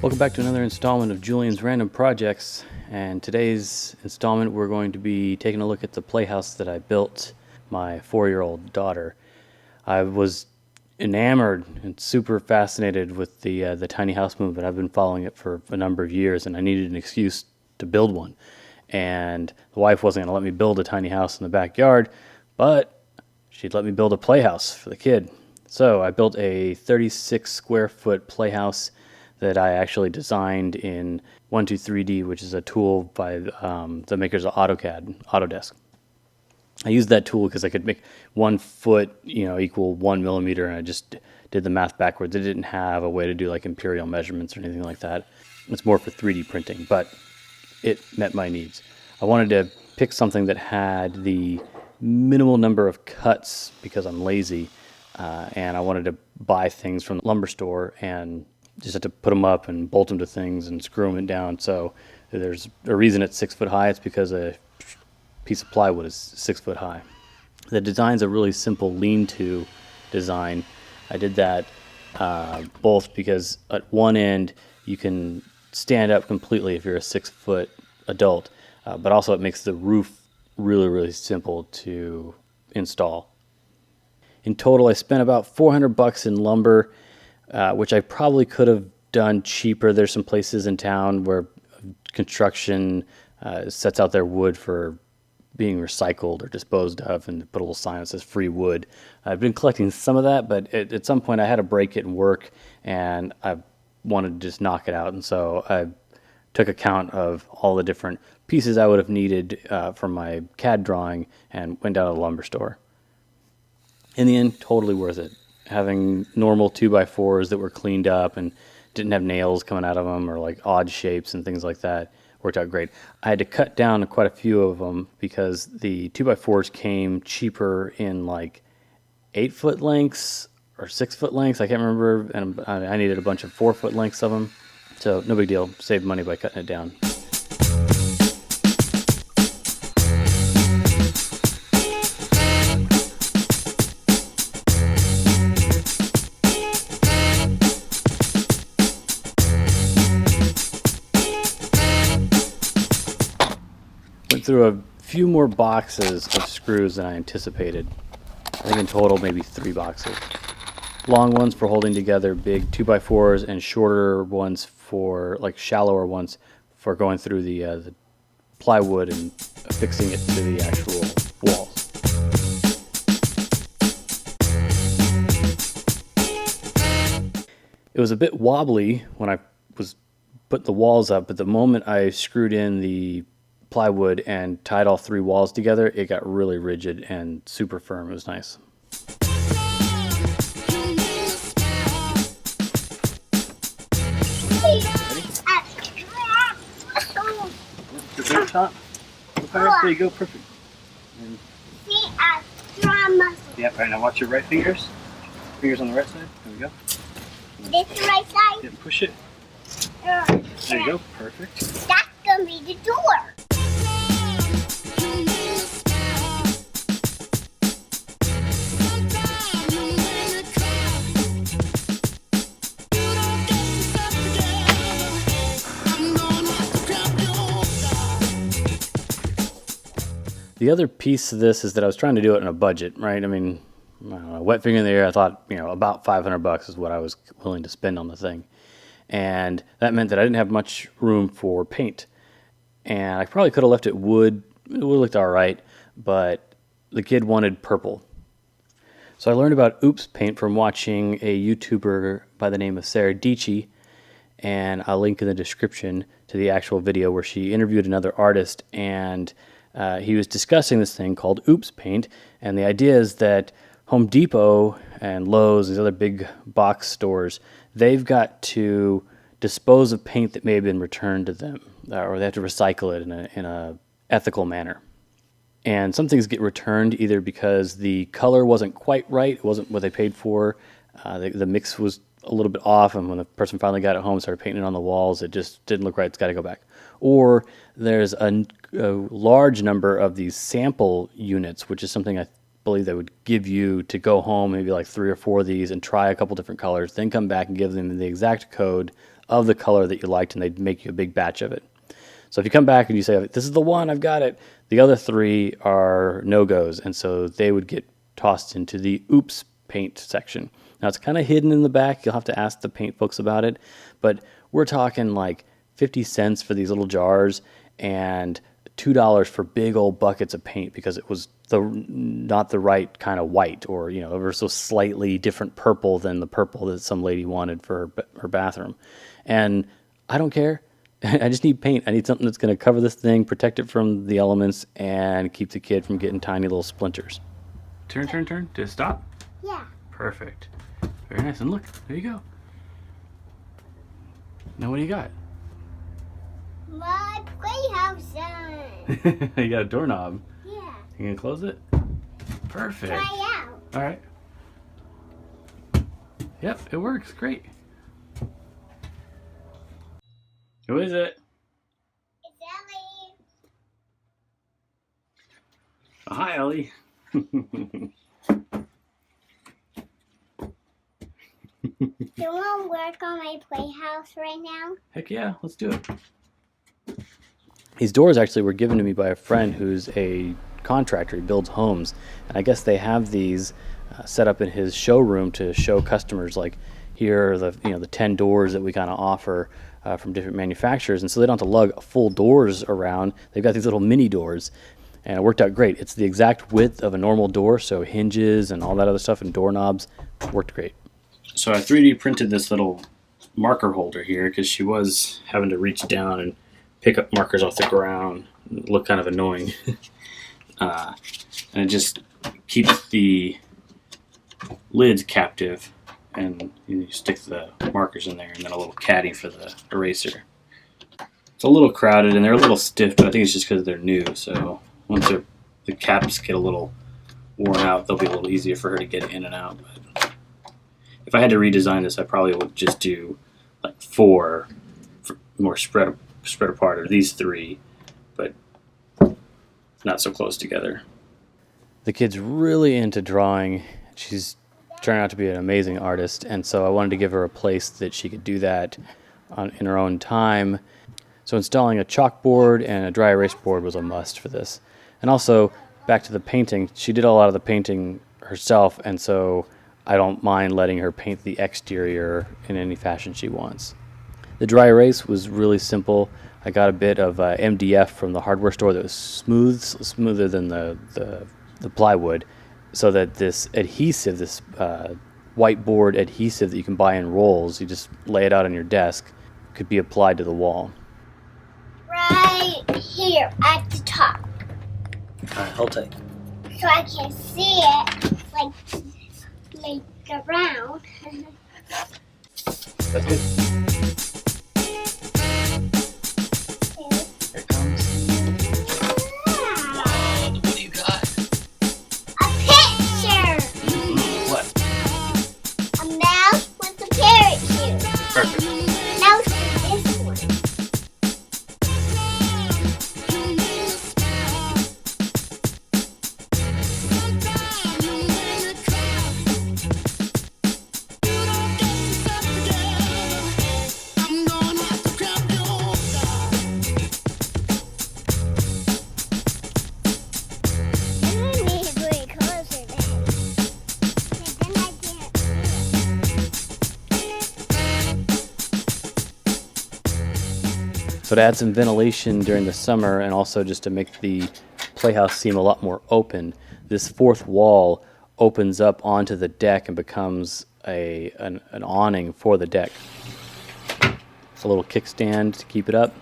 Welcome back to another installment of Julian's Random Projects, and today's installment we're going to be taking a look at the playhouse that I built my 4-year-old daughter. I was enamored and super fascinated with the tiny house movement. I've been following it for a number of years, and I needed an excuse to build one. And the wife wasn't going to let me build a tiny house in the backyard, but she'd let me build a playhouse for the kid. So I built a 36 square foot playhouse that I actually designed in 123D, which is a tool by the makers of AutoCAD, Autodesk. I used that tool because I could make 1 foot, equal 1 millimeter, and I just did the math backwards. It didn't have a way to do like imperial measurements or anything like that. It's more for 3D printing, but it met my needs. I wanted to pick something that had the minimal number of cuts because I'm lazy, and I wanted to buy things from the lumber store and just have to put them up and bolt them to things and screw them down. So there's a reason it's 6 foot high. It's because a piece of plywood is 6 foot high. The design's a really simple lean-to design. I did that both because at one end you can stand up completely if you're a 6 foot adult, but also it makes the roof really, really simple to install. In total, I spent about $400 in lumber, which I probably could have done cheaper. There's some places in town where construction sets out their wood for being recycled or disposed of and put a little sign that says free wood. I've been collecting some of that, but at some point I had to break it and work, and I wanted to just knock it out. And so I took account of all the different pieces I would have needed from my CAD drawing and went down to the lumber store. In the end, totally worth it. Having normal 2x4s that were cleaned up and didn't have nails coming out of them or like odd shapes and things like that worked out great. I had to cut down quite a few of them because the 2x4s came cheaper in like 8 foot lengths or 6 foot lengths. I can't remember, and I needed a bunch of 4 foot lengths of them. So no big deal. Saved money by cutting it down. Went through a few more boxes of screws than I anticipated. I think in total maybe 3 boxes. Long ones for holding together big 2x4s and shorter ones for like shallower ones for going through the plywood and affixing it to the actual walls. It was a bit wobbly when I was putting the walls up, but the moment I screwed in the plywood and tied all 3 walls together, it got really rigid and super firm. It was nice. Ready? Top. There you go, perfect. And yep, right now watch your right fingers. Fingers on the right side. There we go. This the right side? Yeah, push it. There you go, perfect. That's gonna be the door. The other piece of this is that I was trying to do it on a budget, right? I mean, I don't know, wet finger in the air, I thought, about $500 is what I was willing to spend on the thing. And that meant that I didn't have much room for paint. And I probably could have left it wood. It would have looked all right, but the kid wanted purple. So I learned about oops paint from watching a YouTuber by the name of Sara Dietchy, and I'll link in the description to the actual video where she interviewed another artist, and he was discussing this thing called oops paint. And the idea is that Home Depot and Lowe's, these other big box stores, they've got to dispose of paint that may have been returned to them, or they have to recycle it in a ethical manner. And some things get returned either because the color wasn't quite right, it wasn't what they paid for, the mix was a little bit off, and when the person finally got it home and started painting it on the walls, it just didn't look right, it's got to go back. Or there's a large number of these sample units, which is something I believe they would give you to go home, maybe like 3 or 4 of these, and try a couple different colors, then come back and give them the exact code of the color that you liked, and they'd make you a big batch of it. So if you come back and you say, this is the one, I've got it, the other 3 are no-goes, and so they would get tossed into the oops paint section. Now it's kind of hidden in the back. You'll have to ask the paint folks about it, but we're talking like 50 cents for these little jars and $2 for big old buckets of paint because it was not the right kind of white, or ever so slightly different purple than the purple that some lady wanted for her bathroom. And I don't care. I just need paint. I need something that's going to cover this thing, protect it from the elements, and keep the kid from getting tiny little splinters. Turn. Did it stop? Yeah. Perfect. Very nice. And look, there you go. Now what do you got? My Playhouse done. You got a doorknob. Yeah. You gonna close it? Perfect. Try out. All right. Yep, it works. Great. Who is it? It's Ellie. Oh, hi, Ellie. Do you want to work on my Playhouse right now? Heck yeah, let's do it. These doors actually were given to me by a friend who's a contractor. He builds homes, and I guess they have these set up in his showroom to show customers, like, here are the 10 doors that we kind of offer from different manufacturers, and so they don't have to lug full doors around. They've got these little mini doors, and it worked out great. It's the exact width of a normal door, so hinges and all that other stuff and doorknobs worked great. So I 3D printed this little marker holder here because she was having to reach down and pick up markers off the ground. It looked kind of annoying. And it just keeps the lids captive, and you stick the markers in there, and then a little caddy for the eraser. It's a little crowded and they're a little stiff, but I think it's just because they're new. So once the caps get a little worn out, they'll be a little easier for her to get in and out. But if I had to redesign this, I probably would just do like 4 more spread apart, or these 3, but not so close together. The kid's really into drawing. She's turned out to be an amazing artist, and so I wanted to give her a place that she could do that in her own time. So installing a chalkboard and a dry erase board was a must for this. And also, back to the painting, she did a lot of the painting herself, and so I don't mind letting her paint the exterior in any fashion she wants. The dry erase was really simple. I got a bit of MDF from the hardware store that was smoother than the plywood, so that this adhesive, this whiteboard adhesive that you can buy in rolls, you just lay it out on your desk, could be applied to the wall. Right here at the top. All right, hold tight. So I can see it like around. That's good. Here it comes. Wow, what do you got? A picture! What? A mouse with a parachute. Perfect. Mouse with this one. I need to bring it closer then. And then I can't. So to add some ventilation during the summer, and also just to make the playhouse seem a lot more open, this 4th wall opens up onto the deck and becomes an awning for the deck. It's a little kickstand to keep it up,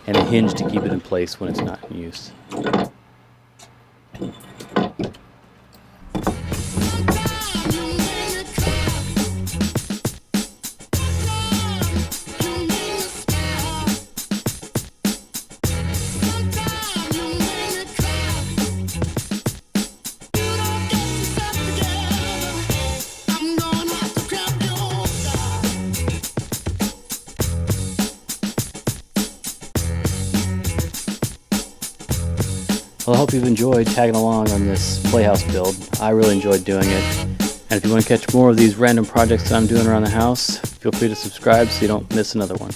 and a hinge to keep it in place when it's not in use. Well, I hope you've enjoyed tagging along on this Playhouse build. I really enjoyed doing it. And if you want to catch more of these random projects that I'm doing around the house, Feel free to subscribe so you don't miss another one.